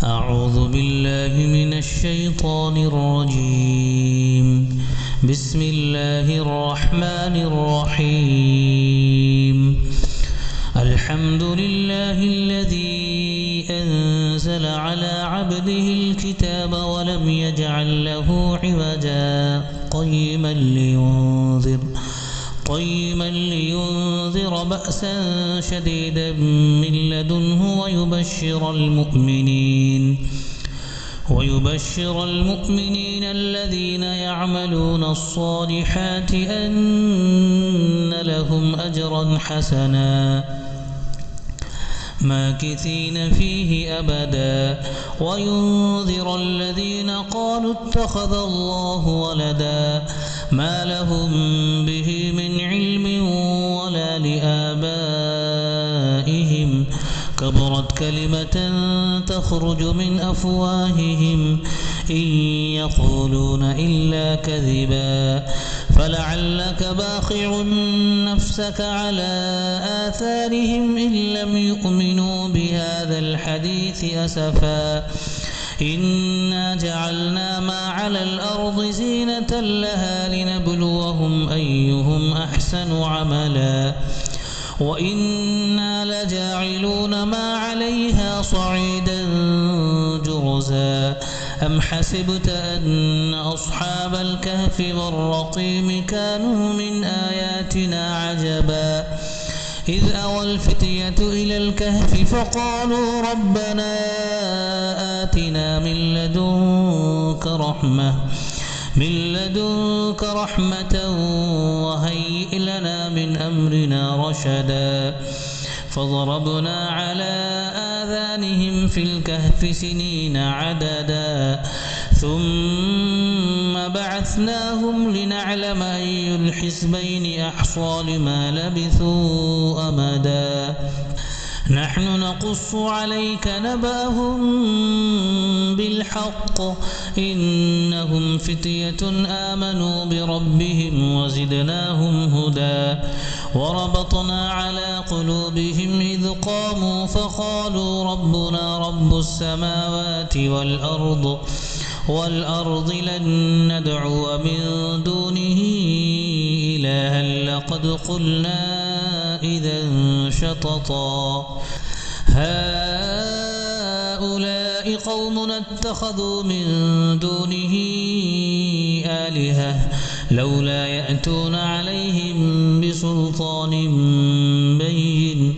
أعوذ بالله من الشيطان الرجيم. بسم الله الرحمن الرحيم. الحمد لله الذي أنزل على عبده الكتاب ولم يجعل له عوجا قيما لينذر بأسا شديدا من لدنه ويبشر المؤمنين الذين يعملون الصالحات أن لهم أجرا حسنا ماكثين فيه أبدا وينذر الذين قالوا اتخذ الله ولدا ما لهم به من علم ولا لآبائهم كبرت كلمة تخرج من أفواههم إن يقولون إلا كذبا فلعلك باخع نفسك على آثارهم إن لم يؤمنوا بهذا الحديث أسفا إنا جعلنا ما على الأرض زينة لها لنبلوهم أيهم أحسن عملا وإنا لجاعلون ما عليها صعيدا جرزا أم حسبت أن أصحاب الكهف والرقيم كانوا من آياتنا عجبا إذ أوى الفتية إلى الكهف فقالوا ربنا آتنا من لدنك رحمة وهيئ لنا من أمرنا رشدا فضربنا على آذانهم في الكهف سنين عددا ثم بعثناهم لنعلم أي الحزبين أحصى لما لبثوا أمدا نحن نقص عليك نبأهم بالحق إنهم فتية آمنوا بربهم وزدناهم هدى وربطنا على قلوبهم إذ قاموا فقالوا ربنا رب السماوات والأرض لن ندعو من دونه إلها لقد قلنا إذا شططا هؤلاء قومنا اتخذوا من دونه آلهة لولا يأتون عليهم بسلطان بين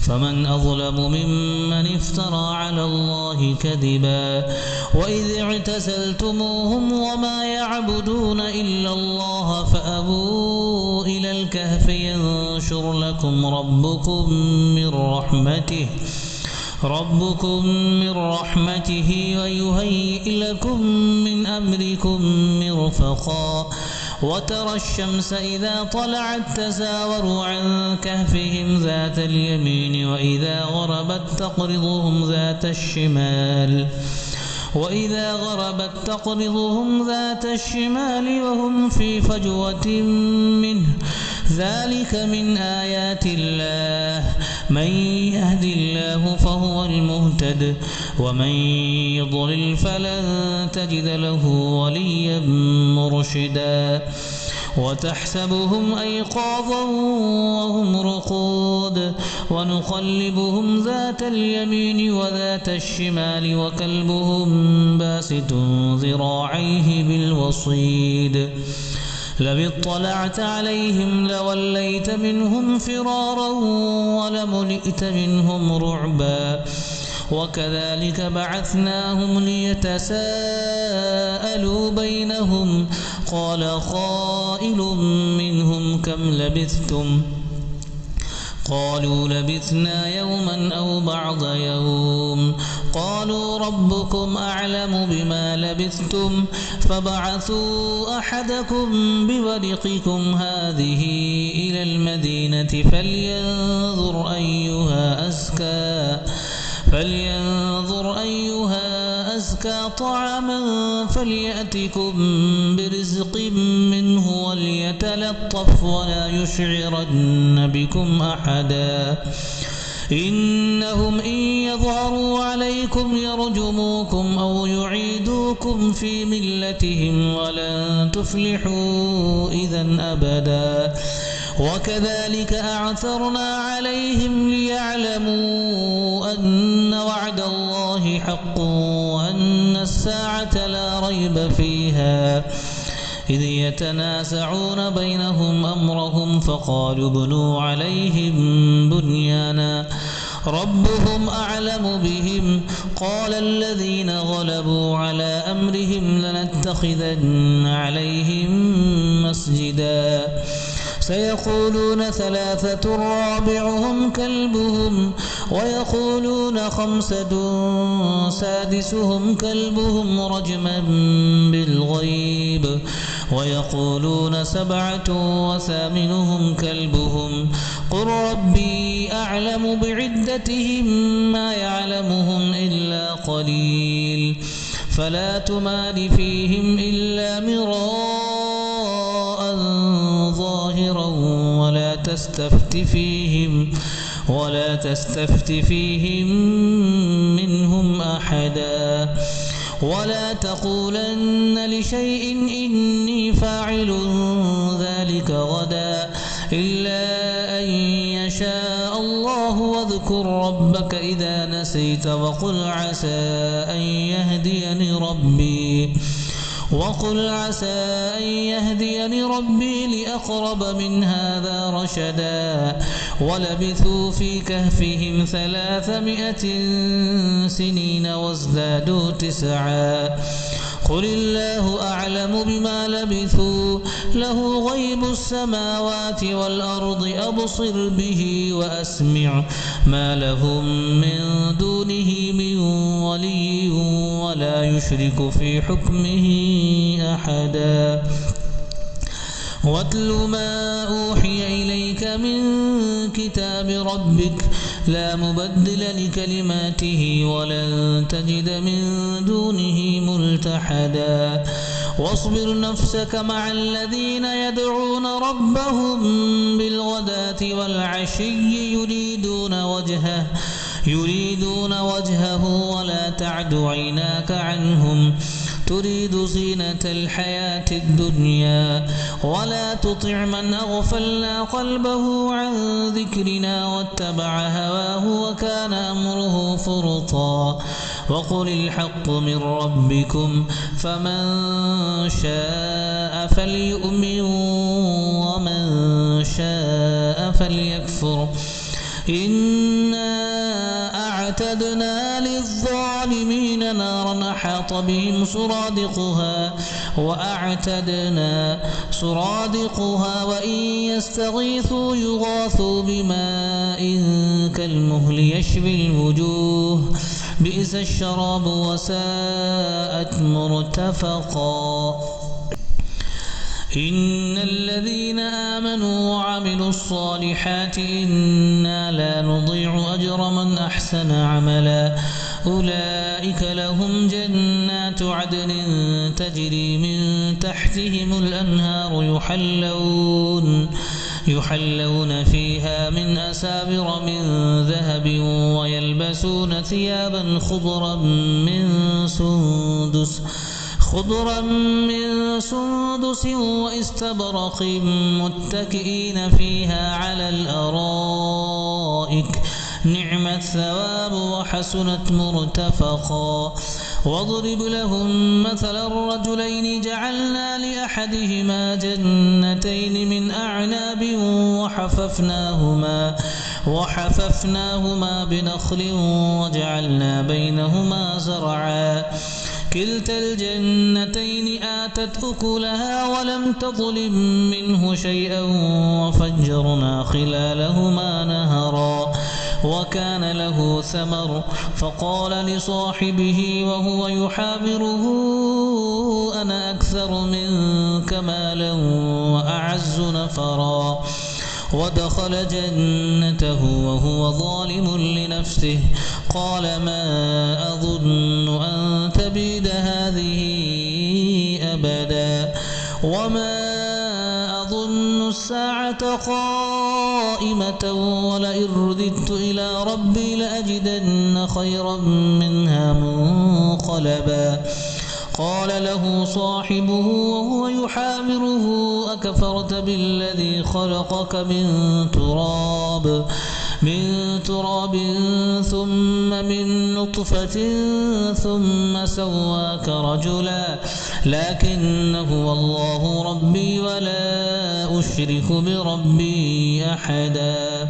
فمن أظلم ممن افترى على الله كذبا وإذ اعتزلتموهم وما يعبدون إلا الله فأبوا إلى الكهف ينشر لكم ربكم من رحمته ويهيئ لكم من أمركم مرفقا وترى الشمس إذا طلعت تزاور عن كهفهم ذات اليمين وإذا غربت تقرضهم ذات الشمال وهم في فجوة منه ذلك من آيات الله من يهد الله فهو المهتد ومن يضلل فلن تجد له وليا مرشدا وتحسبهم أيقاظا وهم رقود ونقلبهم ذات اليمين وذات الشمال وكلبهم باسط ذراعيه بالوصيد لو اطلعت عليهم لوليت منهم فرارا ولملئت منهم رعبا وكذلك بعثناهم ليتساءلوا بينهم قال قائل منهم كم لبثتم قالوا لبثنا يوما أو بعض يوم قالوا ربكم أعلم بما لبثتم فبعثوا أحدكم بورقكم هذه إلى المدينة فلينظر أيها أزكى طعاما فليأتكم برزق منه وليتلطف ولا يشعرن بكم أحدا إنهم إن يظهروا عليكم يرجموكم أو يعيدوكم في ملتهم ولن تفلحوا إذا أبدا وكذلك أعثرنا عليهم ليعلموا أن وعد الله حق وأن الساعة لا ريب فيها إذ يتنازعون بينهم أمرهم فقالوا ابنوا عليهم بنيانا ربهم أعلم بهم قال الذين غلبوا على أمرهم لنتخذن عليهم مسجدا سيقولون ثلاثة رابعهم كلبهم ويقولون خمسة سادسهم كلبهم رجما بالغيب ويقولون سبعة وثامنهم كلبهم قل ربي أعلم بعدتهم ما يعلمهم إلا قليل فلا تمار فيهم إلا مراء ظاهرا ولا تستفت فيهم منهم أحدا ولا تقولن لشيء إني فاعل ذلك غدا إلا أن يشاء الله واذكر ربك إذا نسيت وقل عسى أن يهديني ربي لأقرب من هذا رشدا ولبثوا في كهفهم 300 سنين وازدادوا 9 قل الله أعلم بما لبثوا له غيب السماوات والأرض أبصر به وأسمع ما لهم من دونه من ولي ولا يشرك في حكمه أحدا واتل ما أوحي إليك من كتاب ربك لا مبدل لكلماته ولن تجد من دونه ملتحدا واصبر نفسك مع الذين يدعون ربهم بالغداة والعشي يريدون وجهه ولا تعد عيناك عنهم تريد زينة الحياة الدنيا ولا تطع من أغفلنا قلبه عن ذكرنا واتبع هواه وكان أمره فرطا وقل الحق من ربكم فمن شاء فليؤمن ومن شاء فليكفر إنا أعتدنا للظالمين نارا أحاط بهم سرادقها وإن يستغيثوا يغاثوا بماء كالمهل يشوي الوجوه بئس الشراب وساءت مرتفقا إن الذين آمنوا وعملوا الصالحات إنا لا نضيع أجر من أحسن عملا أولئك لهم جنات عدن تجري من تحتهم الأنهار يحلون فيها من أساور من ذهب ويلبسون ثيابا خضرا من سندس واستبرق متكئين فيها على الأرائك نعم الثواب وحسنت مرتفقا واضرب لهم مثل الرجلين جعلنا لأحدهما جنتين من أعناب وحففناهما بنخل وجعلنا بينهما زرعا كلتا الجنتين آتت أكلها ولم تظلم منه شيئا وفجرنا خلالهما نهرا وكان له ثمر فقال لصاحبه وهو يحاوره أنا أكثر منك مالا وأعز نفرا ودخل جنته وهو ظالم لنفسه قال ما أظن أن تبيد هذه أبدا وما أظن الساعة قائمة قائمة ولئن رددت إلى ربي لأجدن خيرا منها منقلبا قال له صاحبه وهو يحاوره أكفرت بالذي خلقك من تراب ثم من نطفة ثم سواك رجلا لكن هو الله ربي ولا أشرك بربي أحدا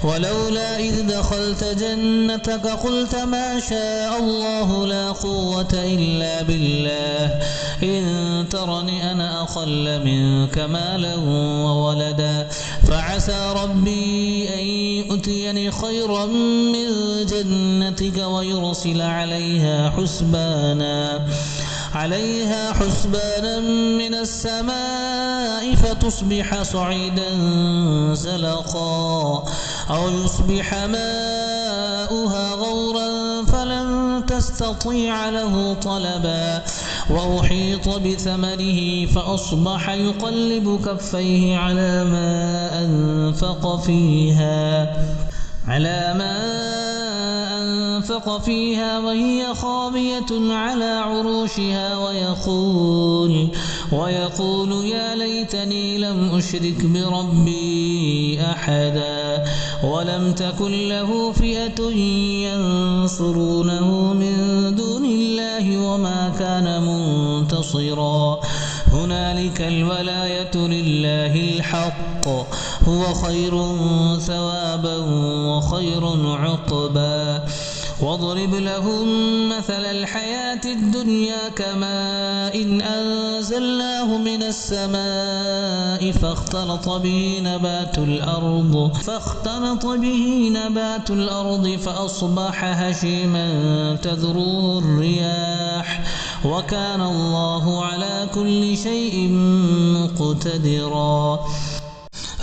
ولولا إذ دخلت جنتك قلت ما شاء الله لا قوة إلا بالله إن ترني أنا أقل منك مالا وولدا فعسى ربي أن يؤتيني خيرا من جنتك ويرسل عليها حسبانا من السماء فتصبح صعيدا زلقا أو يصبح ماؤها غورا فلن تستطيع له طلبا وأحيط بثمره فأصبح يقلب كفيه على ما أنفق فيها وهي خاوية على عروشها ويقول يا ليتني لم أشرك بربي أحدا ولم تكن له فئة ينصرونه من دون الله وما كان منتصرا هنالك الولاية لله الحق هو خير ثوابا وخير عقبا واضرب لهم مثل الحياة الدنيا كماء إن أنزلناه من السماء فاختلط به نبات الأرض فأصبح هشيما تذروه الرياح وكان الله على كل شيء مقتدرا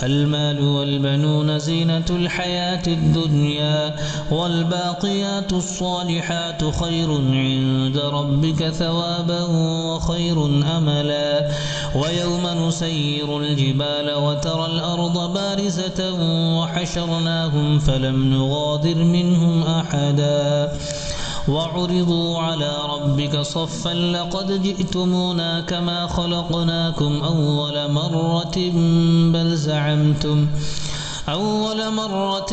المال والبنون زينة الحياة الدنيا والباقيات الصالحات خير عند ربك ثوابا وخير أملا ويوم نسير الجبال وترى الأرض بارزة وحشرناهم فلم نغادر منهم أحدا وعرضوا على ربك صفا لقد جئتمونا كما خلقناكم أول مرة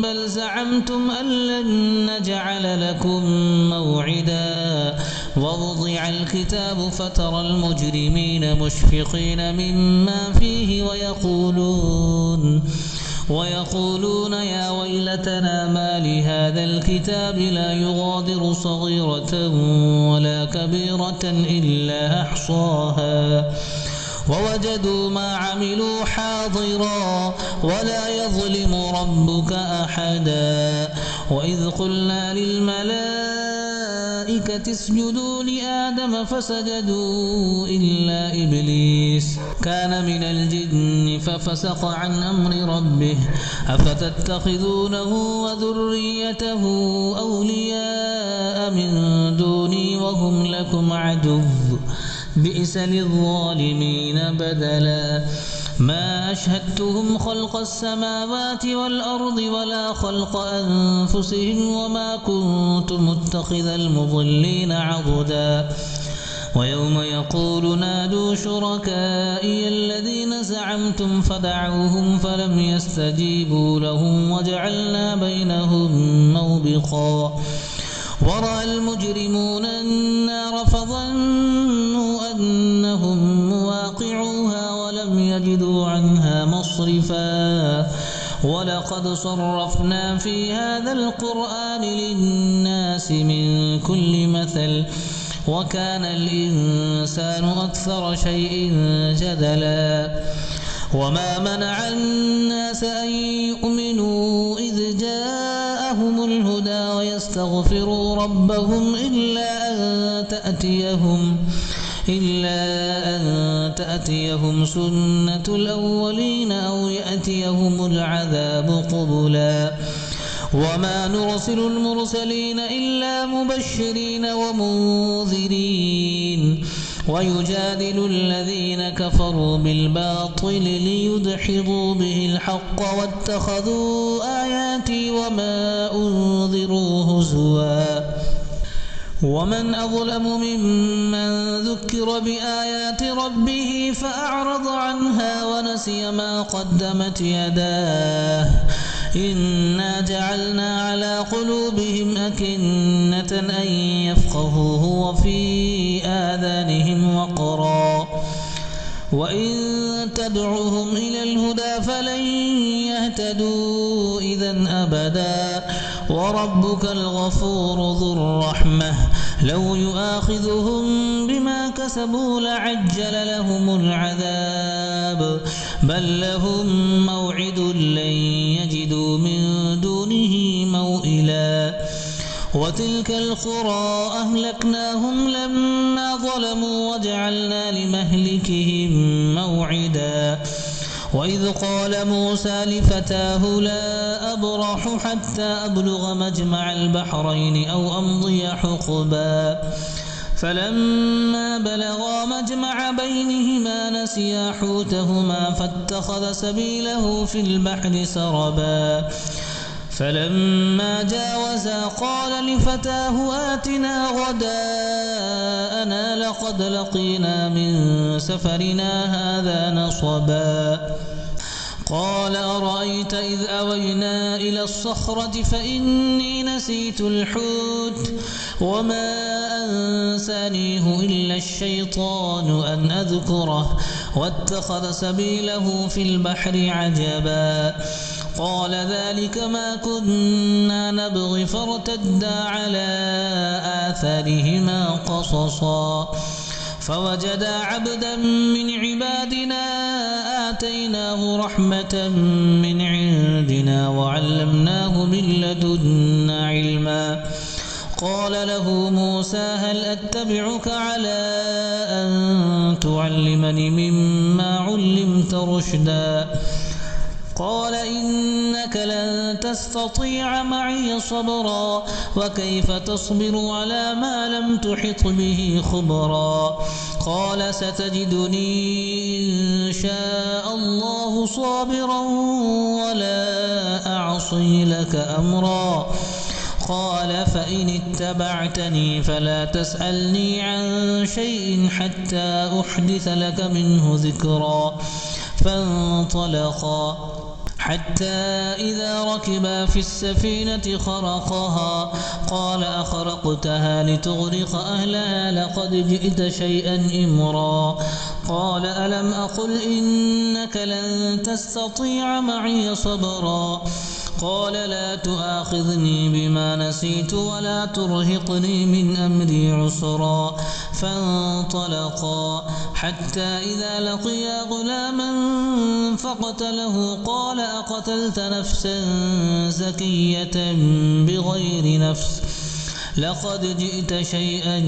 بل زعمتم أن لن نجعل لكم موعدا ووضع الكتاب فترى المجرمين مشفقين مما فيه ويقولون يا ويلتنا ما لهذا الكتاب لا يغادر صغيرة ولا كبيرة إلا أحصاها ووجدوا ما عملوا حاضرا ولا يظلم ربك أحدا وإذ قلنا للملائكة اسجدوا لآدم فسجدوا إلا إبليس كان من الجن ففسق عن أمر ربه أفتتخذونه وذريته أولياء من دوني وهم لكم عدو بئس للظالمين بدلا ما أشهدتهم خلق السماوات والأرض ولا خلق أنفسهم وما كنت متخذ المضلين عضدا ويوم يقول نادوا شركائي الذين زعمتم فدعوهم فلم يستجيبوا لهم وجعلنا بينهم موبقا ورأى المجرمون النار فظنوا أنهم مواقعوها ولم يجدوا عنها مصرفا ولقد صرفنا في هذا القرآن للناس من كل مثل وكان الإنسان أكثر شيء جدلا وما منع الناس أن يؤمنوا إذ جاءهم الهدى ويستغفروا ربهم إلا أن تأتيهم سنة الأولين أو يأتيهم العذاب قبلا وما نرسل المرسلين إلا مبشرين ومنذرين ويجادل الذين كفروا بالباطل ليدحضوا به الحق واتخذوا آياتي وما أنذروا هزوا ومن أظلم ممن ذكر بآيات ربه فأعرض عنها ونسي ما قدمت يداه إنا جعلنا على قلوبهم أكنة أن يفقهوه وفي آذانهم وقرا وإن تدعوهم إلى الهدى فلن يهتدوا إذا أبدا وربك الغفور ذو الرحمة لو يؤاخذهم بما كسبوا لعجل لهم العذاب بل لهم موعد لن يجدوا من دونه موئلا وتلك القرى أهلكناهم لما ظلموا وجعلنا لمهلكهم موعدا وإذ قال موسى لفتاه لا أبرح حتى أبلغ مجمع البحرين أو أمضي حقبا فلما بلغا مجمع بينهما نسيا حوتهما فاتخذ سبيله في البحر سربا فلما جاوزا قال لفتاه آتنا غداءنا لقد لقينا من سفرنا هذا نصبا قال أرأيت إذ أوينا إلى الصخرة فإني نسيت الحوت وما أنسانيه إلا الشيطان أن أذكره واتخذ سبيله في البحر عجبا قال ذلك ما كنا نبغي فارتدا على آثارهما قصصا فوجدا عبدا من عبادنا آتيناه رحمة من عندنا وعلمناه من لدنا علما قال له موسى هل أتبعك على أن تعلمني مما علمت رشدا قال إنك لن تستطيع معي صبرا وكيف تصبر على ما لم تحط به خبرا قال ستجدني إن شاء الله صابرا ولا أعصي لك أمرا قال فإن اتبعتني فلا تسألني عن شيء حتى أحدث لك منه ذكرا فانطلقا حتى إذا ركبا في السفينة خرقها قال أخرقتها لتغرق أهلها لقد جئت شيئا إمرا قال ألم أقل إنك لن تستطيع معي صبرا قال لا تؤاخذني بما نسيت ولا ترهقني من أمري عسرا فانطلقا حتى إذا لقيا غلاما فقتله قال أقتلت نفسا زكية بغير نفس لقد جئت شيئا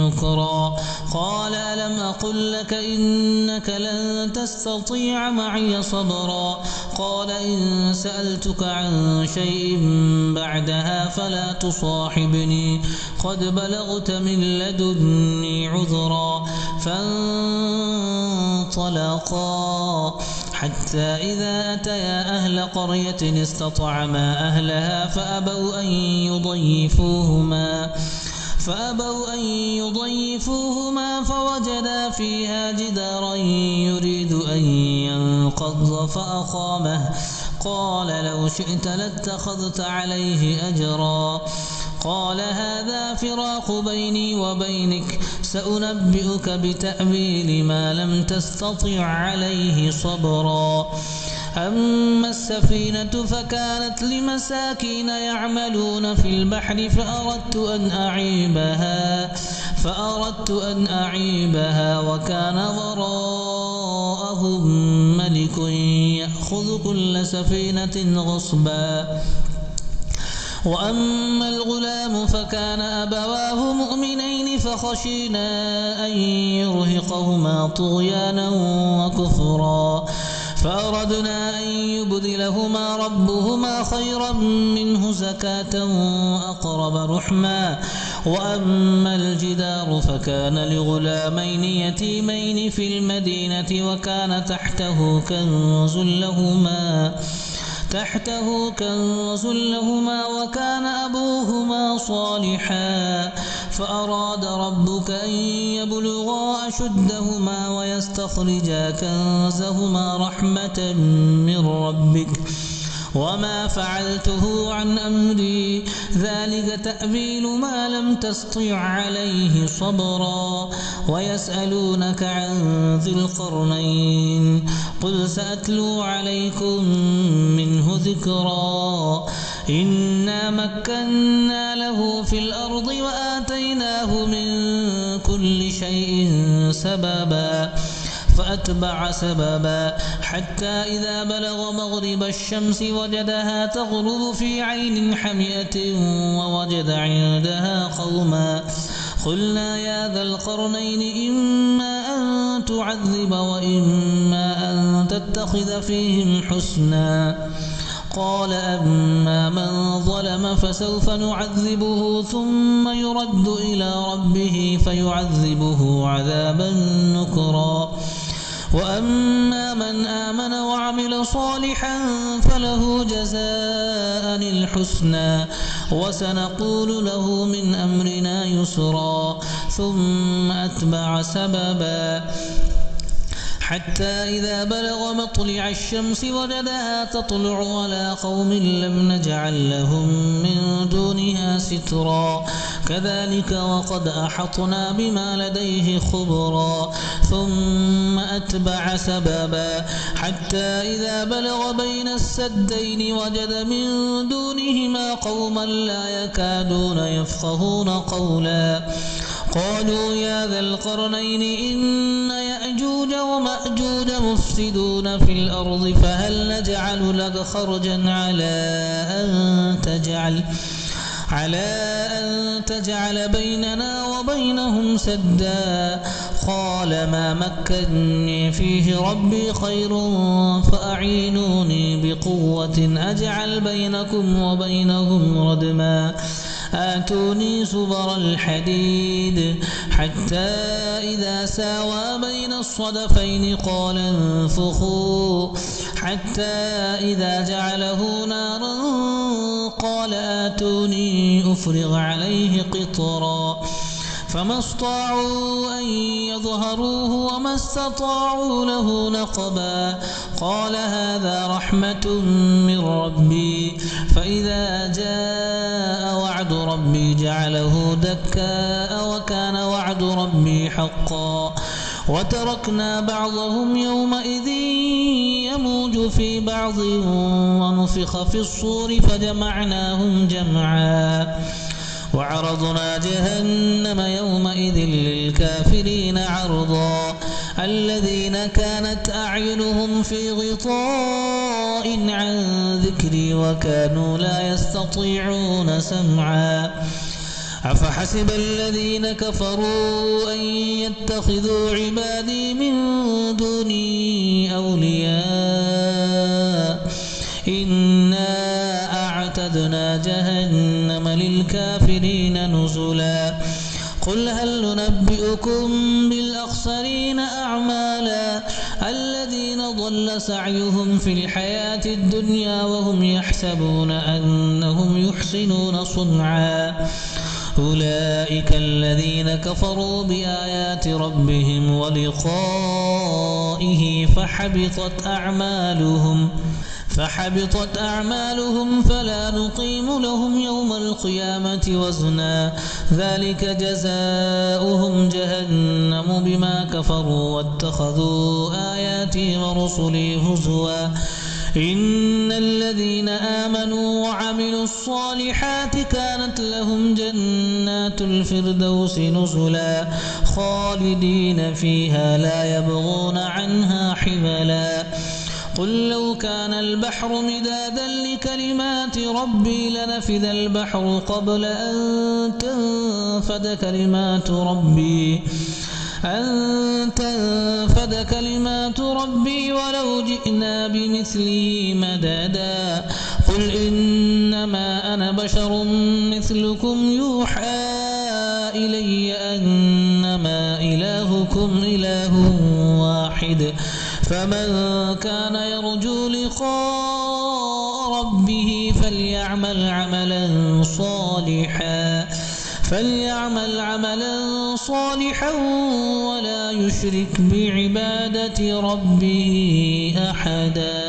نكرا قال ألم أقل لك إنك لن تستطيع معي صبرا قال إن سألتك عن شيء بعدها فلا تصاحبني قد بلغت من لدني عذرا فانطلقا حتى إذا أتيا أهل قرية استطعما أهلها فأبوا أن يضيفوهما فوجدا فيها جدارا يريد أن ينقض فأقامه قال لو شئت لاتخذت عليه أجرا قال هذا فراق بيني وبينك سأنبئك بتأويل ما لم تستطع عليه صبرا أما السفينة فكانت لمساكين يعملون في البحر فأردت أن أعيبها وكان وراءهم ملك يأخذ كل سفينة غصبا وأما الغلام فكان أبواه مؤمنين فخشينا أن يرهقهما طغيانا وكفرا فأردنا أن يبدلهما ربهما خيرا منه زكاة وأقرب رحما وأما الجدار فكان لغلامين يتيمين في المدينة وكان تحته كنز لهما وكان أبوهما صالحا فأراد ربك أن يبلغا أشدهما ويستخرجا كنزهما رحمة من ربك وما فعلته عن أمري ذلك تأويل ما لم تسطع عليه صبرا ويسألونك عن ذي القرنين قل سأتلو عليكم منه ذكرا إنا مكنا له في الأرض وآتيناه من كل شيء سببا فأتبع سببا حتى إذا بلغ مغرب الشمس وجدها تغرب في عين حمئة ووجد عندها قوما قلنا يا ذا القرنين إما أن تعذب وإما أن تتخذ فيهم حسنا قال أما من ظلم فسوف نعذبه ثم يرد إلى ربه فيعذبه عذابا نكرا وأما من آمن وعمل صالحا فله جزاء الحسنى وسنقول له من أمرنا يسرا ثم أتبع سببا حتى إذا بلغ مطلع الشمس وجدها تطلع على قوم لم نجعل لهم من دونها سترا كذلك وقد أحطنا بما لديه خبرا ثم أتبع سببا حتى إذا بلغ بين السدين وجد من دونهما قوما لا يكادون يفقهون قولا قالوا يا ذا القرنين إن يأجوج ومأجوج مفسدون في الأرض فهل نجعل لك خرجا على أن تجعل بيننا وبينهم سدا قال ما مكني فيه ربي خير فأعينوني بقوة أجعل بينكم وبينهم ردما آتوني زبر الحديد حتى إذا ساوى بين الصدفين قال انفخوا حتى إذا جعله نارا قال آتوني أفرغ عليه قطرا فما استطاعوا أن يظهروه وما استطاعوا له نقبا قال هذا رحمة من ربي فإذا جاء وعد ربي جعله دكاء وكان وعد ربي حقا وتركنا بعضهم يومئذ يموج في بعض ونفخ في الصور فجمعناهم جمعا وعرضنا جهنم يومئذ للكافرين عرضا الذين كانت أعينهم في غطاء عن ذكري وكانوا لا يستطيعون سمعا أفحسب الذين كفروا أن يتخذوا عبادي من دوني أولياء إنا أعتدنا جهنم للكافرين نزلا قل هل ننبئكم بالأخسرين أعمالا الذين ضل سعيهم في الحياة الدنيا وهم يحسبون أنهم يحسنون صنعا أولئك الذين كفروا بآيات ربهم ولقائه فحبطت أعمالهم فلا نقيم لهم يوم القيامة وزنا ذلك جزاؤهم جهنم بما كفروا واتخذوا آياتي ورسلي هزوا إن الذين آمنوا وعملوا الصالحات كانت لهم جنات الفردوس نزلا خالدين فيها لا يبغون عنها حبلا قل لو كان البحر مدادا لكلمات ربي لنفذ البحر قبل أن تنفد كلمات ربي ولو جئنا بمثله مددا قل إنما أنا بشر مثلكم يوحى إلي أن إلهكم إله واحد فمن كان يرجو لقاء ربه فليعمل عملا صالحا ولا يشرك بعبادة ربه أحدا.